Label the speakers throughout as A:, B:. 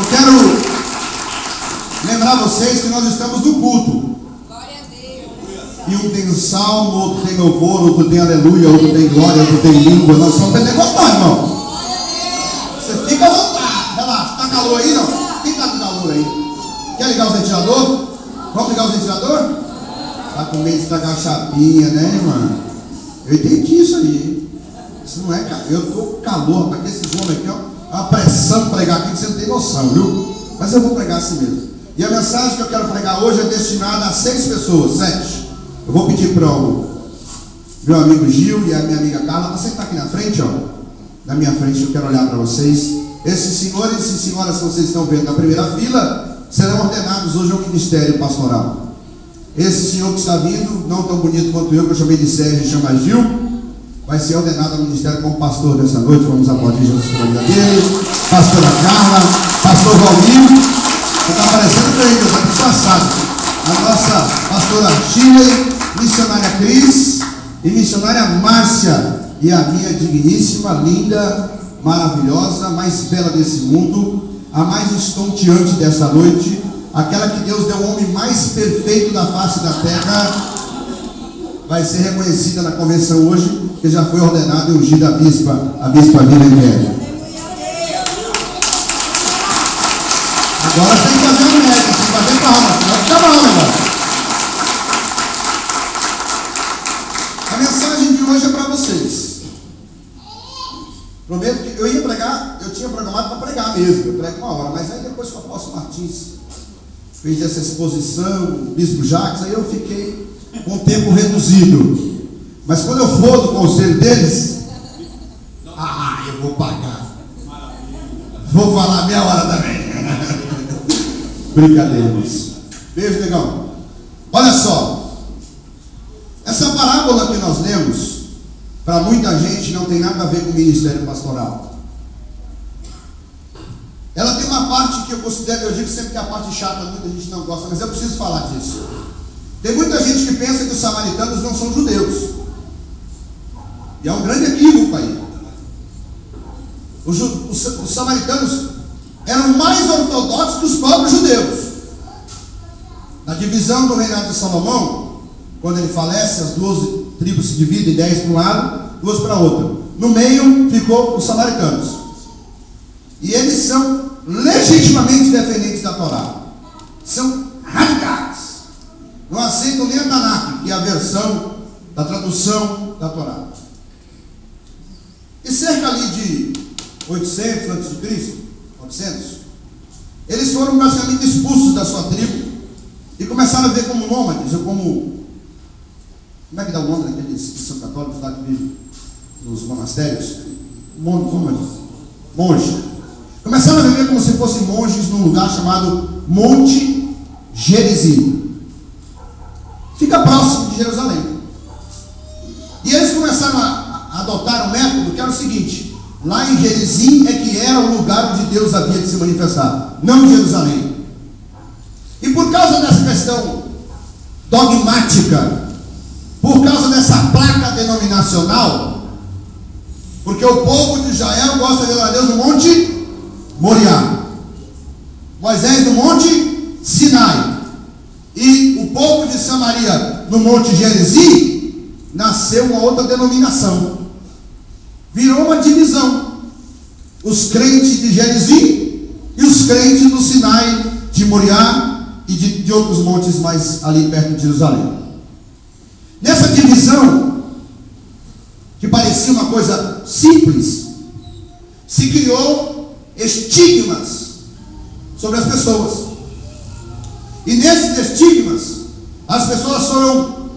A: quero lembrar vocês que nós estamos no culto. E um tem salmo, outro tem louvor, outro tem aleluia, outro tem glória, outro tem língua. Nós somos pentecostais, irmão. Você fica à vontade. Relaxa, tá calor aí, não? Quem tá com calor aí? Quer ligar o ventilador? Vamos ligar o ventilador? Tá com medo de estragar a chapinha, né, irmã? Eu entendi isso aí. Isso não é, cara. Eu tô com calor, porque esses homens aqui, ó, é uma pressão de pregar aqui que você não tem noção, viu? Mas eu vou pregar assim mesmo. E a mensagem que eu quero pregar hoje é destinada a 6 pessoas, 7. Eu vou pedir para o meu amigo Gil e a minha amiga Carla para sentar aqui na frente, ó. Na minha frente, eu quero olhar para vocês. Esses senhores e senhoras que vocês estão vendo na primeira fila serão ordenados hoje ao ministério pastoral. Esse senhor que está vindo, não tão bonito quanto eu, que eu chamei de Sérgio e chama Gil, vai ser ordenado ao ministério como pastor dessa noite. Vamos aplaudir Jesus pela vida dele. Pastora Carla, pastor Valmir. Está aparecendo para ele, está disfarçado. A nossa pastora Shirley, missionária Cris e missionária Márcia. E a minha digníssima, linda, maravilhosa, mais bela desse mundo, a mais estonteante dessa noite, aquela que Deus deu o homem mais perfeito da face da terra, vai ser reconhecida na convenção hoje, que já foi ordenada e ungida a bispa Vivian Kelly. Agora tem que fazer um médico, tem que fazer palmas, vai ficar mal, negócio. A mensagem de hoje é para vocês. Prometo que eu ia pregar, eu tinha programado para pregar mesmo, eu prego 1 hora, mas aí depois que o apóstolo Martins fez essa exposição, o bispo Jacques, aí eu fiquei com o tempo reduzido. Mas quando eu for do conselho deles, eu vou pagar. Vou falar meia hora também. Brincadeiras. Beijo, negão. Olha só. Essa parábola que nós lemos, para muita gente não tem nada a ver com o ministério pastoral. Ela tem uma parte que eu considero, eu digo sempre que é a parte chata, muita gente não gosta, mas eu preciso falar disso. Tem muita gente que pensa que os samaritanos não são judeus. E é um grande equívoco aí. Os samaritanos eram mais ortodoxos que os próprios judeus. Na divisão do reinado de Salomão, quando ele falece, as 12 tribos se dividem, 10 para um lado, 2 para outro. No meio ficou os samaritanos. E eles são legitimamente defendentes da Torá. São radicais. Não aceitam nem a Tanakh, que é a versão da tradução da Torá. E cerca ali de 800 a.C., 900, eles foram praticamente expulsos da sua tribo e começaram a ver como nômades, ou como é que dá o nome daqueles que são católicos lá que vivem nos monastérios? Monge. Começaram a viver como se fossem monges num lugar chamado Monte Gerizim. Fica próximo de Jerusalém. E eles começaram a adotar um método que era o seguinte: lá em Gerizim é que era o lugar onde Deus havia de se manifestar, não em Jerusalém. E por causa dessa questão dogmática, por causa dessa placa denominacional, porque o povo de Israel gosta de adorar a Deus no Monte Moriá, Moisés no Monte Sinai, e o povo de Samaria no Monte Gerizim, nasceu uma outra denominação. Virou uma divisão. Os crentes de Gerizim e os crentes do Sinai, de Moriá e de outros montes mais ali perto de Jerusalém. Nessa divisão, que parecia uma coisa simples, se criou estigmas sobre as pessoas. E nesses estigmas, as pessoas foram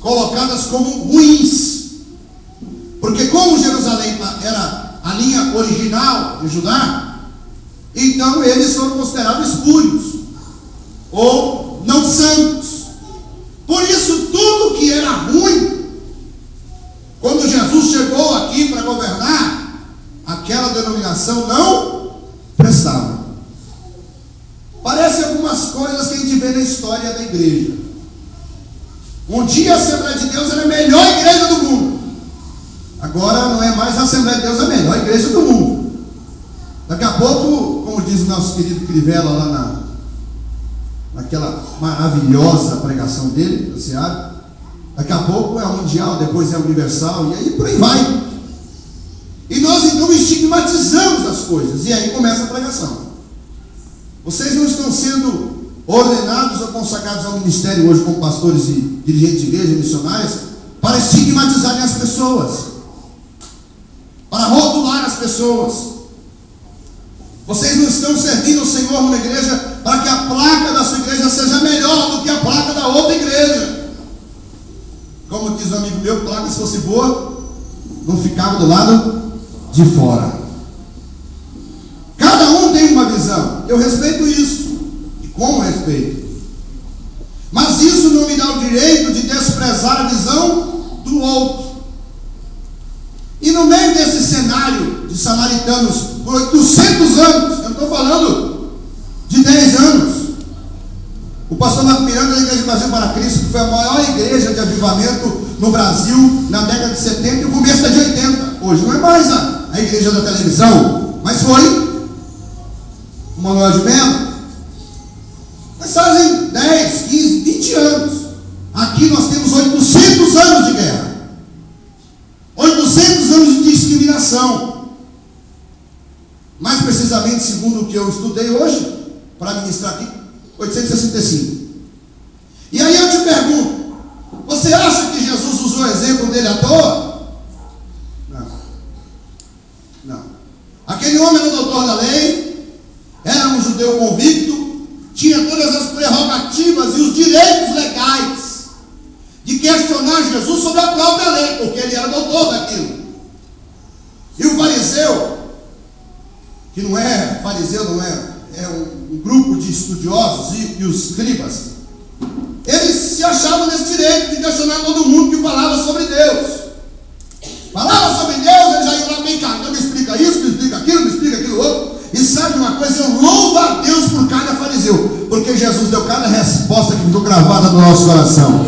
A: colocadas como ruins. Porque como Jerusalém era a linha original de Judá, então eles foram considerados espúrios, ou não santos. Por isso tudo que era ruim, quando Jesus chegou aqui para governar, aquela denominação não prestava. Parece algumas coisas que a gente vê na história da igreja. Um dia a Assembleia de Deus era a melhor igreja do mundo. Agora não é mais a Assembleia de Deus a melhor igreja do mundo. Daqui a pouco, como diz o nosso querido Crivella lá naquela maravilhosa pregação dele, do Seara, daqui a pouco é a mundial, depois é a universal, e aí por aí vai. E nós então estigmatizamos as coisas, e aí começa a pregação. Vocês não estão sendo ordenados ou consagrados ao ministério hoje como pastores e dirigentes de igreja, missionários, para estigmatizarem as pessoas, para rotular as pessoas. Vocês não estão servindo o Senhor numa igreja para que a placa da sua igreja seja melhor do que a placa da outra igreja. Como diz um amigo meu, placa se fosse boa, não ficava do lado de fora. Cada um tem uma visão. Eu respeito isso. E como respeito. Mas isso não me dá o direito de desprezar a visão do outro. E no meio desse cenário de samaritanos por 800 anos, eu não estou falando de 10 anos, o pastor Marco Miranda da Igreja de Brasil para Cristo, que foi a maior igreja de avivamento no Brasil na década de 70 e o começo da de 80. Hoje não é mais a igreja da televisão, mas foi o Manuel de Mello. Mas fazem 10, 15, 20 anos. Aqui nós temos 800 anos de guerra. 800 anos de discriminação. Mais precisamente, segundo o que eu estudei hoje, para ministrar aqui, 865. E aí eu te pergunto, você acha que Jesus usou o exemplo dele à toa? Não. Não. Aquele homem era doutor da lei, era um judeu convicto, tinha todas as prerrogativas e os direitos legais de questionar Jesus sobre a própria lei, porque ele era doutor daquilo. E o fariseu, que não é fariseu, não é um grupo de estudiosos e os escribas, eles se achavam nesse direito de questionar todo mundo que falava sobre Deus. Falava sobre Deus, eles já iam lá bem cá, me explica isso, me explica aquilo outro. E sabe uma coisa, eu louvo a Deus por cada fariseu, porque Jesus deu cada resposta que ficou gravada no nosso coração.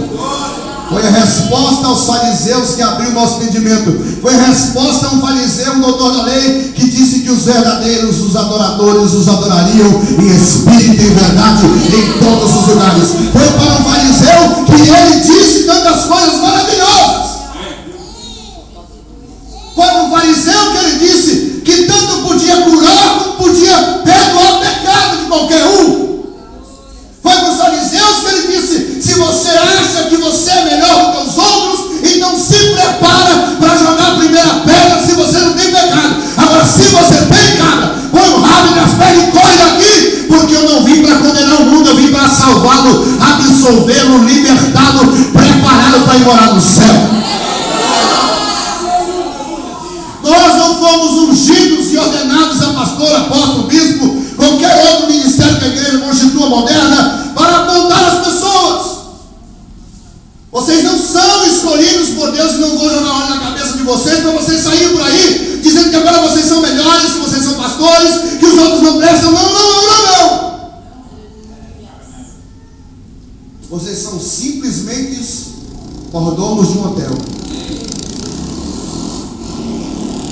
A: Foi a resposta aos fariseus que abriu o nosso entendimento. Foi a resposta a um fariseu, um doutor da lei, que disse que os verdadeiros, os adoradores, os adorariam em espírito e em verdade, em todos os lugares. Foi para um fariseu que ele disse tantas coisas maravilhosas. Foi para um fariseu que ele disse que tanto podia curar, como podia perdoar o pecado de qualquer um. Foi para os fariseus que ele disse: se você acha que você é melhor do que os outros, então se prepara para jogar a primeira pedra se você não tem pecado. Agora, se você tem pecado, põe o rabo nas pernas e corre daqui, porque eu não vim para condenar o mundo, eu vim para salvá-lo, absolvê-lo, libertá-lo, prepará-lo para ir morar no céu. Nós não fomos ungidos e ordenados a pastor, apóstolo, bispo, qualquer outro ministério que a igreja constitua moderna, para apontar as pessoas. Vocês não são escolhidos por Deus, e não vou jogar óleo na cabeça de vocês para vocês saírem por aí dizendo que agora vocês são melhores, que vocês são pastores, que os outros não prestam. Não. Vocês são simplesmente mordomos de um hotel.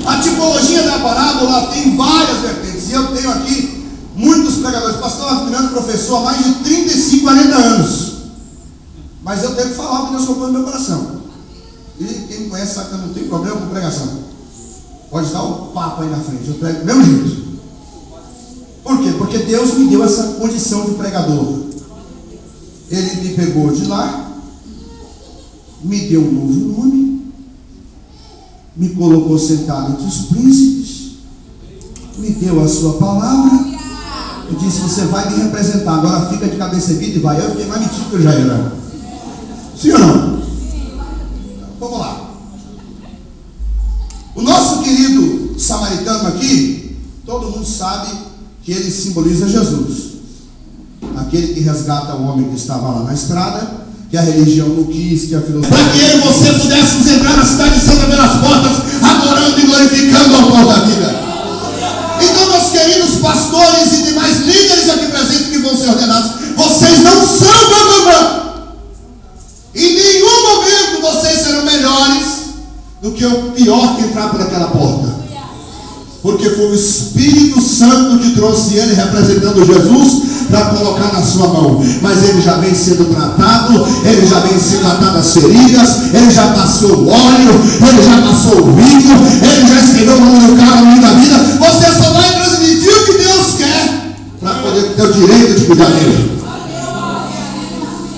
A: A tipologia da parábola tem várias vertentes, e eu tenho aqui muitos pregadores. Pastor Marco Miranda, professor há mais de 35, 40 anos. Mas eu tenho que falar o que Deus colocou no meu coração. E quem me conhece sabe que eu não tenho problema com pregação. Pode dar um papo aí na frente, eu prego do mesmo jeito. Por quê? Porque Deus me deu essa condição de pregador. Ele me pegou de lá, me deu um novo nome, me colocou sentado entre os príncipes, me deu a sua palavra e disse: você vai me representar, agora fica de cabeça erguida e vai. Eu fiquei mais metido que eu já era. Sim ou não? Vamos lá. O nosso querido samaritano aqui, todo mundo sabe que ele simboliza Jesus, aquele que resgata o homem que estava lá na estrada, que a religião não quis, que a filosofia... Para que eu e você pudéssemos entrar na cidade santa pelas portas, adorando e glorificando ao pão da vida. Então, meus queridos pastores e demais líderes aqui presentes que vão ser ordenados, vocês não são bambambam. Em nenhum momento vocês serão melhores do que o pior que entrar por aquela porta. Porque foi o Espírito Santo que trouxe ele, representando Jesus, para colocar na sua mão. Mas ele já vem sendo tratado, ele já vem sendo tratado as feridas, ele já passou o óleo, ele já passou o vinho, ele já escreveu o nome do cara no meio da vida. Você só vai transmitir o que Deus quer, para poder ter o direito de cuidar dele.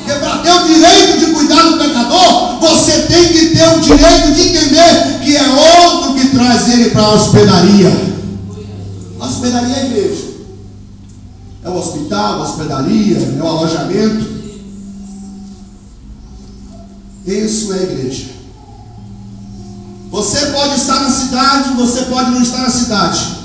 A: Porque para ter o direito de cuidar do pecador, você tem que ter o direito de entender que é outro que traz ele para a hospedaria. A hospedaria é a igreja. É o hospital, a hospedaria, é o alojamento. Isso é a igreja. Você pode estar na cidade, você pode não estar na cidade.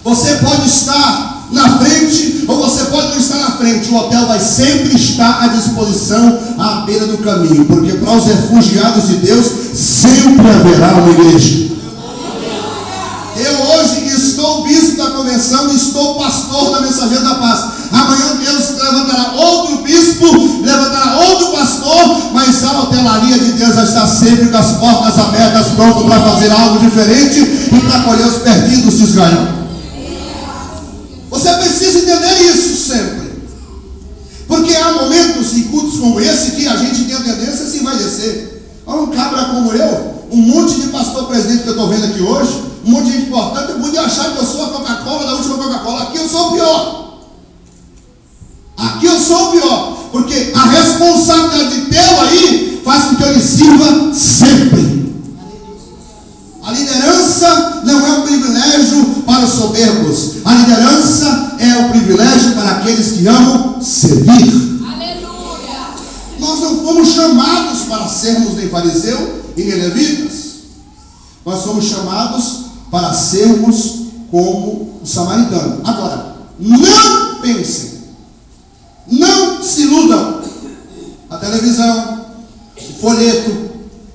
A: Você pode estar na frente, ou você pode não estar na frente. O hotel vai sempre estar à disposição, à beira do caminho. Porque para os refugiados de Deus, sempre haverá uma igreja. Eu hoje estou bispo da convenção, estou pastor da Mensageira da Paz. Amanhã Deus levantará outro bispo, levantará outro pastor, mas a hotelaria de Deus está sempre com as portas abertas, pronto para fazer algo diferente e para acolher os perdidos de Israel. Você precisa entender isso sempre. Porque há momentos em cultos como esse que a gente tem a tendência assim vai descer. Há um cabra como eu, um monte de pastor presidente que eu estou vendo aqui hoje, um monte de gente importante, eu podia achar que eu sou a Coca-Cola da última Coca-Cola. Aqui eu sou o pior. Aqui eu sou o pior. Porque a responsabilidade de tê-lo aí faz com que eu lhe sirva sempre. A liderança não é um privilégio para os soberbos. A liderança é um privilégio para aqueles que amam servir. Aleluia. Nós não fomos chamados para sermos nem fariseu e nem levitas. Nós fomos chamados para sermos como o samaritano. Agora, não pensem, não se iludam. A televisão, o folheto,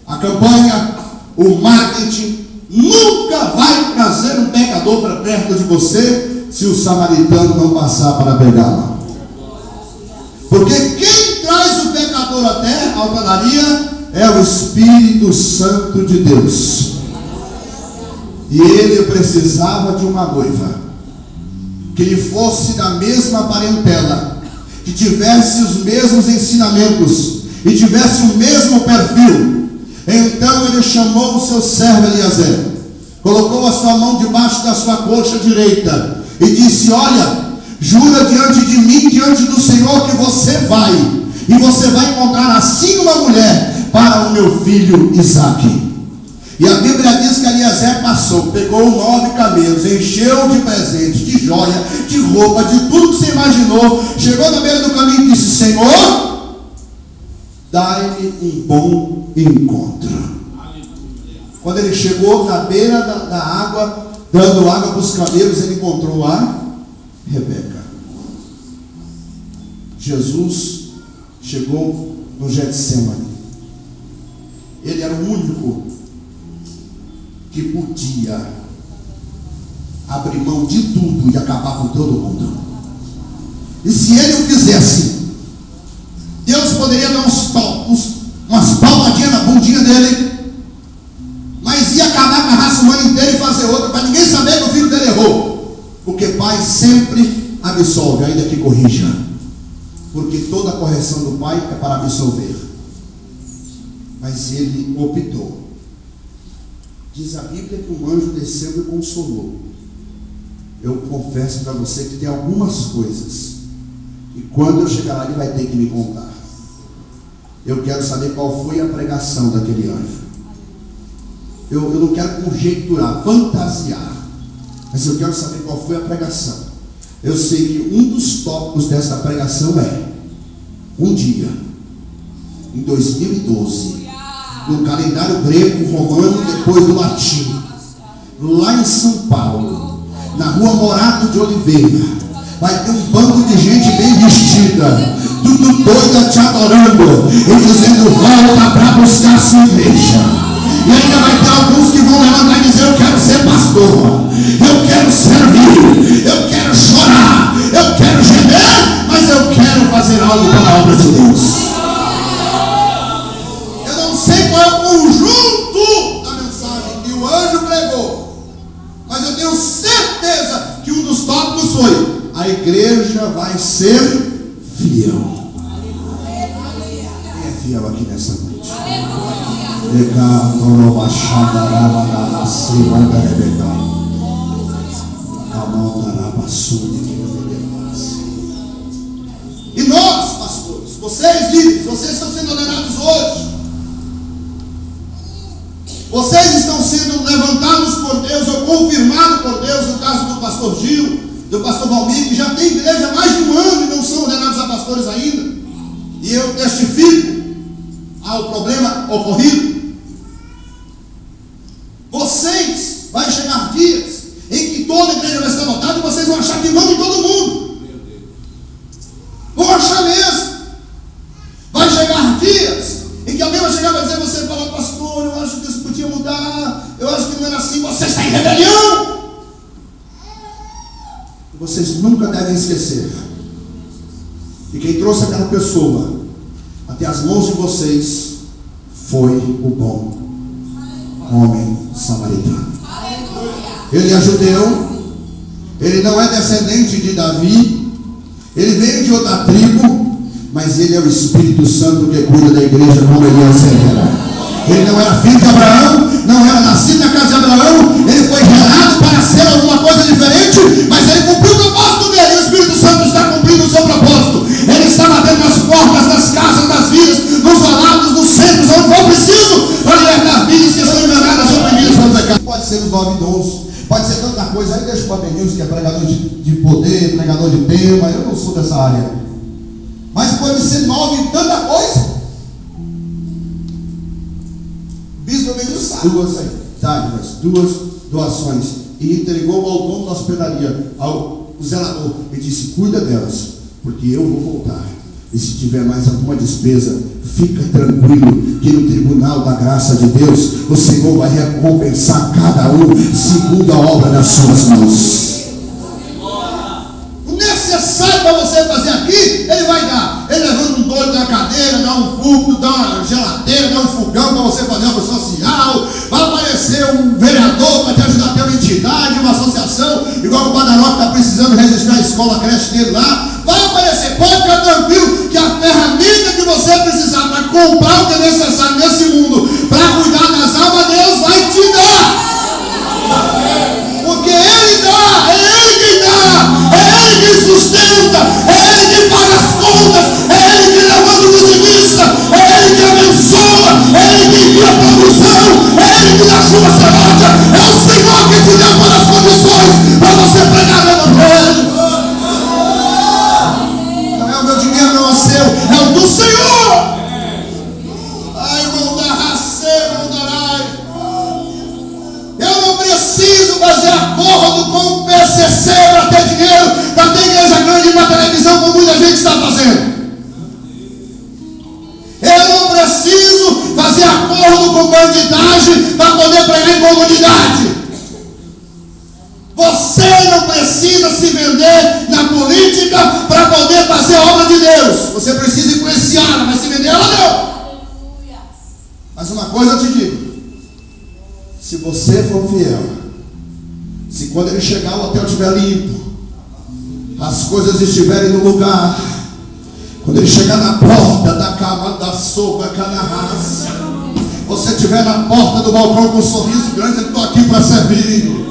A: a campanha, o marketing nunca vai trazer um pecador para perto de você se o samaritano não passar para pegá-lo. Porque quem traz o pecador até a hotelaria é o Espírito Santo de Deus. E ele precisava de uma noiva que lhe fosse da mesma parentela, que tivesse os mesmos ensinamentos e tivesse o mesmo perfil. Então ele chamou o seu servo Eliezer, colocou a sua mão debaixo da sua coxa direita e disse: olha, jura diante de mim, diante do Senhor, que você vai, e você vai encontrar assim uma mulher para o meu filho Isaque. E a Bíblia diz que Eliezer passou, pegou 9 camelos, encheu de presentes, de joia, de roupa, de tudo que você imaginou, chegou na beira do caminho e disse: Senhor, dai-me um bom encontro. Quando ele chegou na beira da água, dando água para os camelos, ele encontrou a Rebeca. Jesus chegou no Getsemane. Ele era o único que podia abrir mão de tudo e acabar com todo mundo. E se ele o fizesse, Deus poderia dar umas palmadinhas na bundinha dele, mas ia acabar com a raça humana inteira e fazer outra, para ninguém saber que o filho dele errou. Porque pai sempre absolve, ainda que corrija. Porque toda a correção do pai é para absolver. Mas ele optou. Diz a Bíblia que um anjo desceu e consolou. Eu confesso para você que tem algumas coisas, e quando eu chegar lá ele vai ter que me contar. Eu quero saber qual foi a pregação daquele anjo. Eu não quero conjecturar, fantasiar, mas eu quero saber qual foi a pregação. Eu sei que um dos tópicos dessa pregação é: um dia, em 2012, no calendário grego, romano, depois do latim, lá em São Paulo, na rua Morato de Oliveira, vai ter um bando de gente bem vestida, tudo doida te adorando e dizendo: volta para buscar a sua igreja. E ainda vai ter alguns que vão levantar e dizer: eu quero ser pastor, eu quero servir, eu quero chorar, eu quero gemer, mas eu quero fazer algo pela obra de Deus. Eu não sei qual é o conjunto da mensagem que o anjo pregou, a igreja vai ser fiel. Quem é fiel aqui nessa noite? E nós, pastores, vocês líderes, vocês estão sendo ordenados hoje. Vocês estão sendo levantados por Deus ou confirmados por Deus, no caso do pastor Gil, do pastor Valmir, que já tem igreja há mais de um ano e não são ordenados a pastores ainda. E eu testifico ao problema ocorrido. Vocês, vai chegar dias em que toda a igreja vai estar lotada e vocês vão achar que vão em todo mundo. Vão achar mesmo. Vai chegar dias em que alguém vai chegar e vai dizer, você fala, pastor, eu acho que isso podia mudar, eu acho que não era assim, você está em rebelião. E vocês nunca devem esquecer que quem trouxe aquela pessoa até as mãos de vocês foi o bom homem samaritano. Ele é judeu, ele não é descendente de Davi, ele veio de outra tribo, mas ele é o Espírito Santo que cuida da igreja como ele é. Ele não era filho de Abraão, não era nascido na casa de Abraão, ele foi gerado para ser alguma coisa diferente, mas ele cumpriu o propósito dele. O Espírito Santo está cumprindo o seu propósito. Ele está batendo nas portas das casas, das vidas, nos alados, nos centros, onde for preciso, para libertar vidas que estão enganadas, oprimidas pelo pecado. Pode ser os 9 dons, pode ser tanta coisa. Aí deixa o Papenilson, que é pregador de poder, pregador de tema. Eu não sou dessa área, mas pode ser 9 tanta coisa. O bispo veio duas doações e entregou ao dono da hospedaria, ao zelador, e disse, cuida delas, porque eu vou voltar, e se tiver mais alguma despesa, fica tranquilo, que no tribunal da graça de Deus, o Senhor vai recompensar cada um, segundo a obra das suas mãos. O necessário para você fazer aqui, ele vai dar. Ele levanta um doido da cadeira, dá um púlpito, dá uma geladeira, dá um fogão para você fazer algo social. Vai aparecer um vereador para te ajudar a ter uma entidade, uma associação, igual o Badaró que está precisando registrar a escola, a creche dele lá. Vai aparecer, pode ficar tranquilo que a ferramenta que você precisar para comprar o que é necessário nesse mundo, para cuidar das almas, Deus vai te dar. Porque Ele dá, é Ele quem dá, é Ele quem sustenta, é Ele quem paga as contas, é Ele quem levanta o dizimista, é Ele que abençoa, é Ele que envia a provisão, é Ele que dá chuva serôdia, é o Senhor que te dá todas as condições para você pregar o Evangelho. Não é o meu dinheiro, não é o seu, é o do Senhor. Ai, irmão da raça, irmão da raia. Eu não preciso fazer acordo com o PCC para ter dinheiro, para ter igreja grande para televisão, como muita gente está fazendo. Eu não preciso fazer acordo com bandidagem para poder pregar em comunidade. Você não precisa se vender na política para poder fazer a obra de Deus. Você precisa influenciar, mas se vender ela não. Mas uma coisa eu te digo: se você for fiel, se quando ele chegar o hotel estiver limpo, as coisas estiverem no lugar, quando ele chegar na porta da cama da sopa, canarraça, você estiver na porta do balcão com um sorriso grande, eu estou aqui para servir.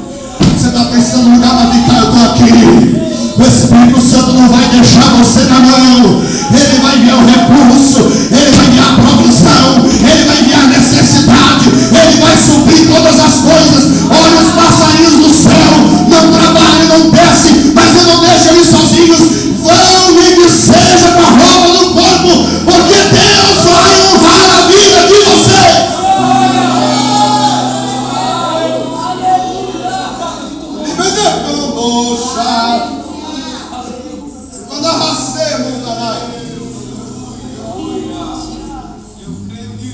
A: Você está pensando no lugar para ficar, eu estou aqui. O Espírito Santo não vai deixar você na mão. Ele vai enviar o recurso, ele vai enviar a provisão, ele vai enviar a necessidade, ele vai suprir todas as coisas. Olha, os passarinhos do céu não trabalham, não descem, mas eu não deixo eles sozinhos. Vão, nem que seja com a roupa do corpo, porque Deus vai honrar a vida de você.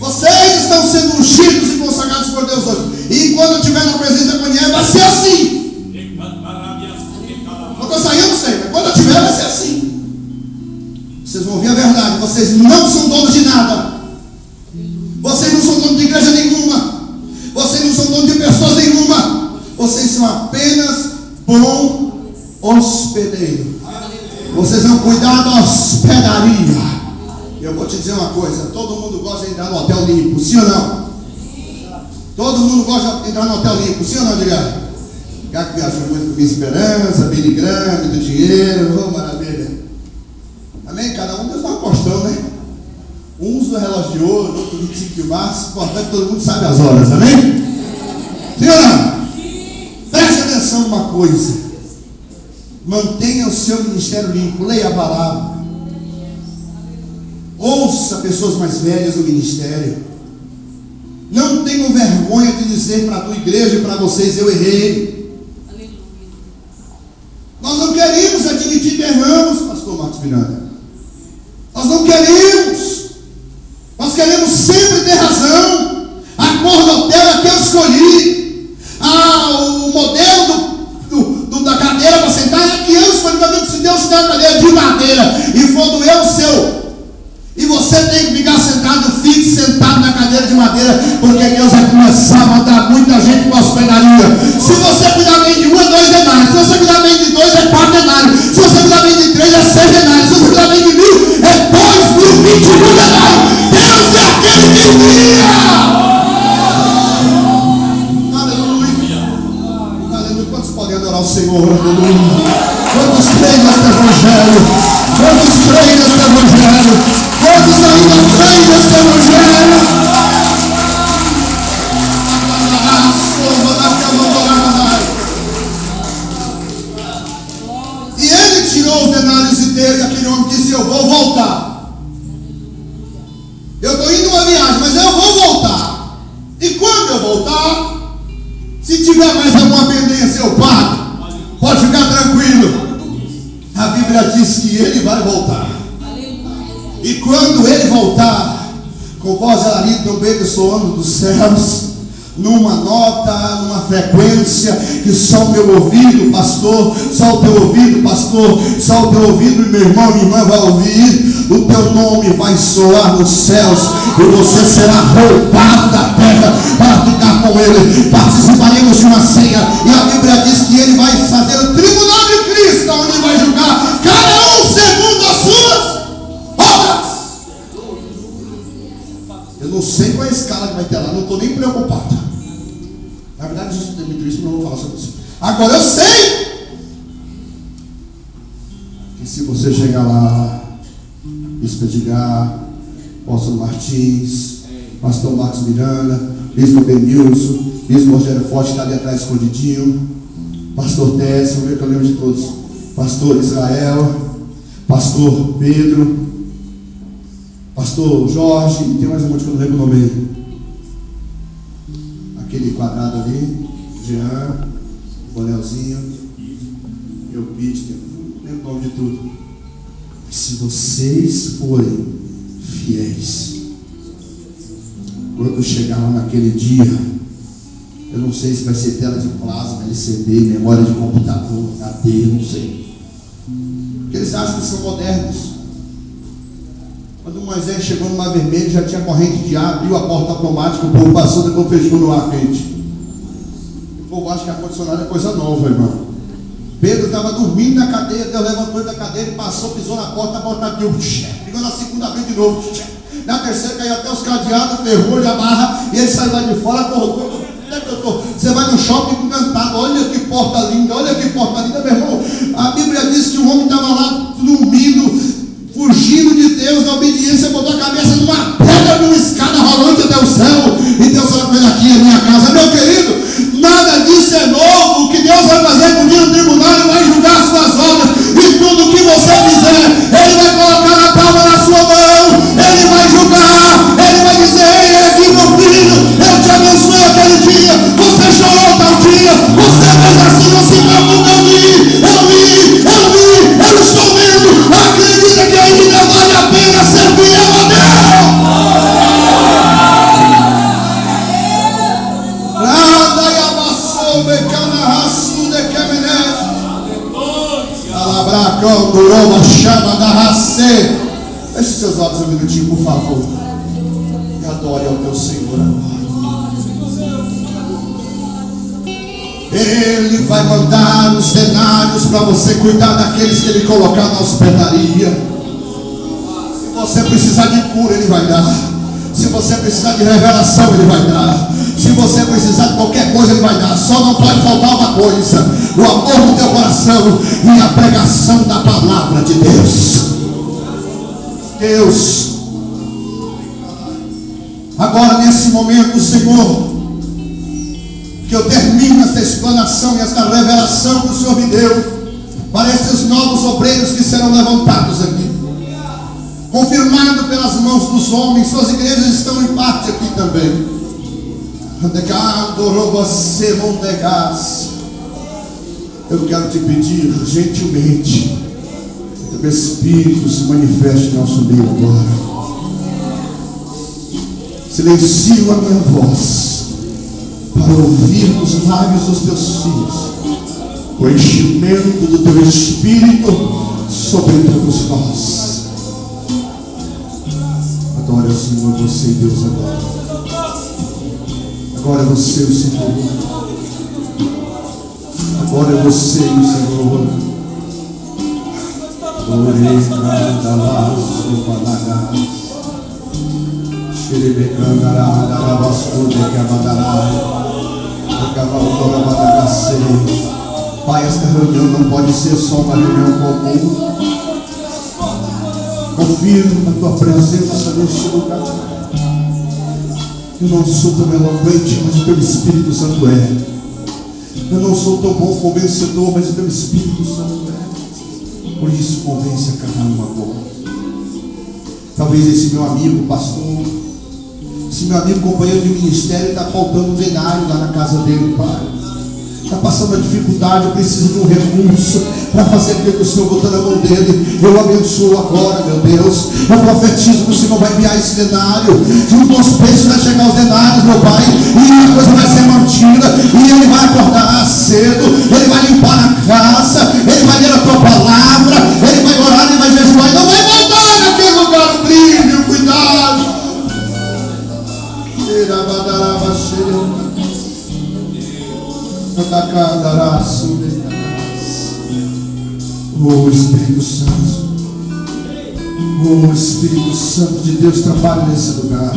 A: Vocês estão sendo ungidos e consagrados por Deus hoje. E quando eu estiver na presença com Ele, vai ser assim. Quando eu sair, eu não sei, mas quando eu estiver, vai ser assim. Vocês vão ouvir a verdade. Vocês não são donos de nada. Vocês não são donos de igreja nenhuma. Vocês não são donos de pessoas nenhuma. Vocês são apenas bom hospedeiro. Vocês vão cuidar da hospedaria. Eu vou te dizer uma coisa: todo mundo gosta de entrar no hotel limpo, sim ou não? Todo mundo gosta de entrar no hotel limpo, sim ou não, diga? Gato viajou muito com minha esperança, Billy Graham, do dinheiro, oh, maravilha. Amém? Cada um Deus dá uma porção, né? Um usa o relógio de ouro, outro 25 de março, importante, todo mundo sabe as horas, amém? Sim ou não? Preste atenção numa coisa: mantenha o seu ministério limpo, leia a palavra, ouça pessoas mais velhas do ministério. Não tenham vergonha de dizer para a tua igreja e para vocês: eu errei. Nós não queremos admitir que erramos, pastor Marcos Miranda. Nós não queremos. Nós queremos sempre ter razão. A cor do hotel é que eu escolhi. O modelo da cadeira para sentar é que eu escolhi. Meu Deus, se Deus te der uma cadeira de madeira e for do eu seu, e você tem que ficar sentado, fique sentado na cadeira de madeira, porque Deus vai começar a mandar muita gente para a hospedaria. Se você cuidar bem de 1 é 2 denários, se você cuidar bem de 2 é 4 denários, se você cuidar bem de 3 é 6 denários, se você cuidar bem de 1000 é 2021 denários. Deus é aquele que guia. Aleluia. Aleluia. Quantos podem adorar o Senhor? Aleluia. Quantos creem neste evangelho? Quantos creem neste evangelho? Quantos ainda creem neste evangelho? E ele tirou os denários inteiros e aquele homem disse: eu vou voltar. Eu estou indo uma viagem, mas eu vou voltar. E quando eu voltar, se tiver mais alguma pendência, eu pago. Pode ficar tranquilo. A Bíblia diz que ele vai voltar. E quando ele voltar, com voz de alarido, trombeta soando dos céus, numa nota, numa frequência que só o meu ouvido, pastor, só o teu ouvido, pastor, só o teu ouvido, meu irmão, minha irmã vai ouvir, o teu nome vai soar nos céus e você será roubado da terra para ficar com ele. Participaremos de uma ceia e a Bíblia diz que ele vai fazer o tribunal de Cristo, onde ele vai julgar cada um segundo as suas obras. Eu não sei qual é a escala que vai ter lá, não estou nem preocupado. Na verdade, Jesus tem muito isso, não vou falar sobre isso. Agora eu sei que se você chegar lá, Bispo Edgar, Apóstolo Martins, Pastor Marcos Miranda, Bispo Benilson, Bispo Rogério Forte está ali atrás escondidinho, Pastor Tess, vamos ver que eu lembro de todos, Pastor Israel, Pastor Pedro, Pastor Jorge, e tem mais um monte que eu não lembro o nome aí. Aquele quadrado ali, Jean, Bonelzinho, Eupídio, não lembro o nome de tudo. Mas se vocês forem fiéis, quando chegar lá naquele dia, eu não sei se vai ser tela de plasma, LCD, memória de computador, HD, não sei. Porque eles acham que são modernos. Quando Moisés chegou no Mar Vermelho, já tinha corrente de ar, abriu a porta automática, o povo passou, depois fechou no ar quente. O povo acha que ar-condicionado é coisa nova, irmão. Pedro estava dormindo na cadeia, Deus levantou ele da cadeira e passou, pisou na porta, a porta abriu, ficou na segunda vez de novo. Na terceira caiu até os cadeados, ferrou, a barra, e ele saiu lá de fora, acordou. Você vai no shopping encantado, olha que porta linda, meu irmão. A Bíblia diz que o homem estava lá dormindo, fugindo de Deus, na obediência, botou a cabeça numa pedra, numa escada rolante até o céu, e Deus falou: olha aqui a minha casa. Meu querido, nada disso é novo. O que Deus vai fazer com o dia do tribunal, Ele vai julgar as suas obras, e tudo que você fizer, Ele vai colocar na palma da sua mão, Ele vai julgar, Ele vai dizer: ei, aqui meu filho, eu te abençoei aquele dia, você chorou tal dia, você fez assim, não se preocupe, eu estou vendo, acredita que ainda vale a pena ser fiel a Deus. Nada e amassou, becana raçu de quemené. Alabracão, durou, chama da racê. Feche seus olhos um minutinho, por favor. E adore ao teu Senhor agora. Ele vai mandar os denários para você cuidar daqueles que Ele colocar na hospedaria. Se você precisar de cura, Ele vai dar. Se você precisar de revelação, Ele vai dar. Se você precisar de qualquer coisa, Ele vai dar. Só não pode faltar uma coisa: o amor no teu coração e a pregação da palavra de Deus. Deus, agora nesse momento, Senhor, que eu termino essa explanação e essa revelação que o Senhor me deu para esses novos obreiros que serão levantados aqui, confirmado pelas mãos dos homens. Suas igrejas estão em parte aqui também. Eu quero te pedir gentilmente que o Espírito se manifeste no nosso meio agora. Silencio a minha voz para ouvir nos lábios dos teus filhos o enchimento do teu Espírito sobre todos nós. Adore o Senhor, você e Deus agora. Agora é você o Senhor. Agora é você o Senhor. Pai, esta reunião não pode ser só uma reunião comum. Confirma a tua presença neste lugar. Eu não sou tão eloquente, mas o teu Espírito Santo é. Eu não sou tão bom convencedor, mas o teu Espírito Santo é. Por isso, convence a cada um agora. Talvez esse meu amigo pastor, esse meu amigo companheiro de ministério, está faltando um denário lá na casa dele, Pai. Está passando a dificuldade, precisa de um recurso para fazer aquilo que o Senhor botou na mão dele. Eu abençoo agora, meu Deus. Eu profetizo que o Senhor vai enviar esse denário. Junto aos peixes vai chegar os denários, meu Pai. E a coisa vai ser mantida. E ele vai acordar cedo. Ele vai limpar a casa. Ele vai ler a tua palavra. Ele vai orar, ele vai jejuar. Não vai voltar naquele lugar o brilho. Cuidado. Oh Espírito Santo, oh Espírito Santo de Deus, trabalha nesse lugar.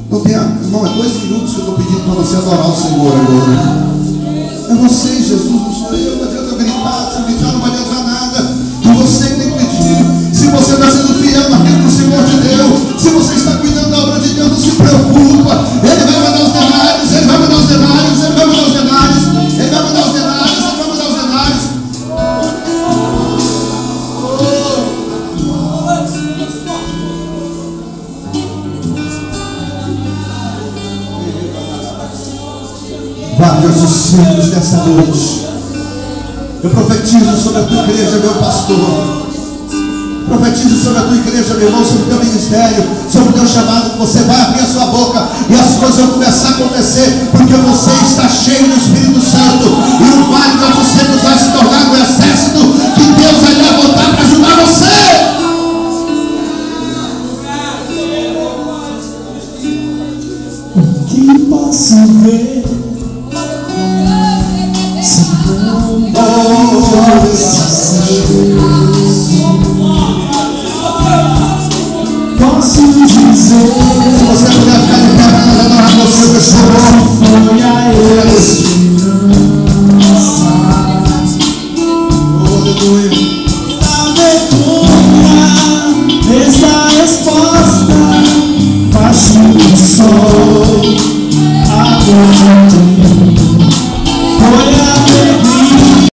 A: Não tem, irmão, é 2 minutos que eu estou pedindo para você adorar o Senhor agora. É você, Jesus, não sou eu. Não adianta gritar, se gritar não vai adiantar nada. É você que tem que pedir. Se você está sendo fiel naquilo que o Senhor te deu, se você está cuidando da obra de Deus, não se preocupa. Ele vai mandar os denários, ele vai mandar os denários, ele vai mandar os denários, ele vai mandar os denários, ele vai mandar os denários. Guarde os céus dessa noite. Eu profetizo sobre a tua igreja, meu pastor. Profetizo sobre a tua igreja, meu irmão, sobre o teu ministério, sobre o teu chamado. Você vai abrir a sua boca e as coisas vão começar a acontecer, porque você está cheio do Espírito Santo. E o vale dos secos vai se tornar um exército que